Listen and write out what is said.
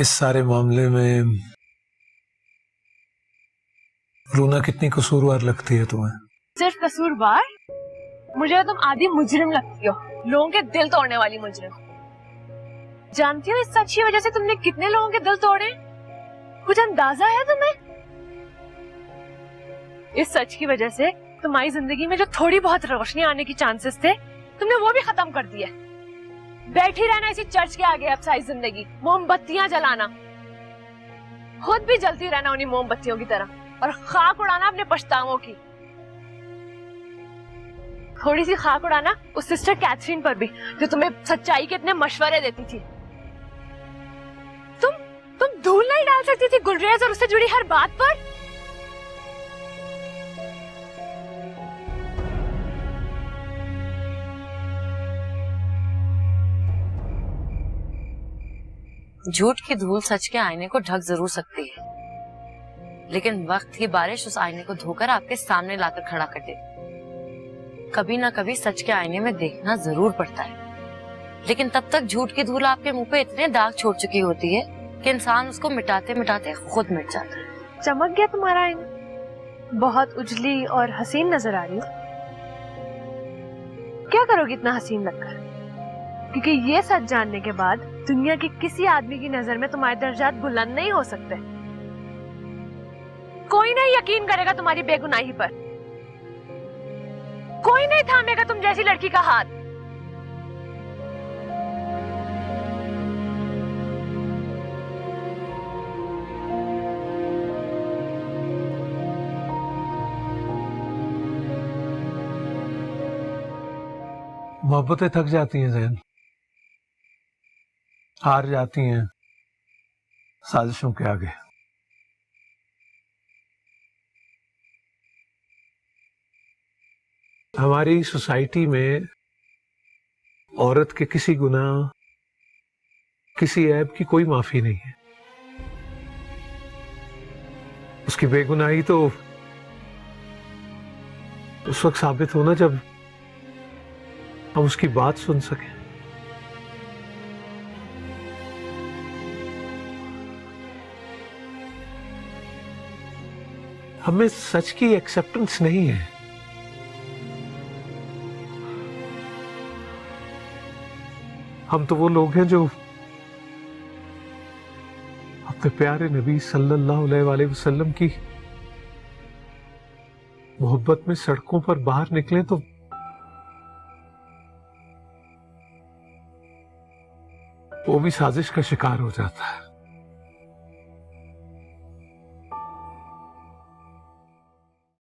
इस सारे मामले में रूना कितनी कसूरवार लगती है तुम्हें? सिर्फ कसूरवार? मुझे तुम आधी मुजरिम लगती हो, लोगों के दिल तोड़ने वाली मुजरिम। जानती हो इस सच की वजह से तुमने कितने लोगों के दिल तोड़े? कुछ अंदाजा है तुम्हें? इस सच की वजह से तुम्हारी जिंदगी में जो थोड़ी बहुत रोशनी आने की चांसेस थे, तुमने वो भी खत्म कर दिए। बैठी रहना इसी चर्च के आगे अब सारी जिंदगी, मोमबत्तियां जलाना, खुद भी जलती रहना उन्हीं मोमबत्तियों की तरह, और खाक उड़ाना अपने पछतावों की। थोड़ी सी खाक उड़ाना उस सिस्टर कैथरीन पर भी, जो तुम्हें सच्चाई के इतने मशवरे देती थी। तुम धूल नहीं डाल सकती थी गुलरेज और उससे जुड़ी हर बात पर? झूठ की धूल सच के आईने को ढक जरूर सकती है, लेकिन वक्त की बारिश उस आईने को धोकर आपके सामने लाकर खड़ा कर दे। कभी ना कभी सच के आईने में देखना जरूर पड़ता है, लेकिन तब तक झूठ की धूल आपके मुंह पे इतने दाग छोड़ चुकी होती है कि इंसान उसको मिटाते मिटाते खुद मिट जाता है। चमक गया तुम्हारा आईना? बहुत उजली और हसीन नजर आ रही हो। क्या करोगी इतना हसीन लगकर? क्योंकि ये सच जानने के बाद दुनिया के किसी आदमी की नजर में तुम्हारे दर्जात बुलंद नहीं हो सकते। कोई नहीं यकीन करेगा तुम्हारी बेगुनाही पर, कोई नहीं थामेगा तुम जैसी लड़की का हाथ। मोहब्बतें थक जाती हैं ज़ैन, हार जाती हैं साजिशों के आगे। हमारी सोसाइटी में औरत के किसी गुनाह, किसी ऐब की कोई माफी नहीं है। उसकी बेगुनाही तो उस वक्त साबित होना जब हम उसकी बात सुन सकें। हमें सच की एक्सेप्टेंस नहीं है। हम तो वो लोग हैं जो अपने प्यारे नबी सल्लल्लाहु अलैहि वसल्लम की मोहब्बत में सड़कों पर बाहर निकले तो वो भी साजिश का शिकार हो जाता है।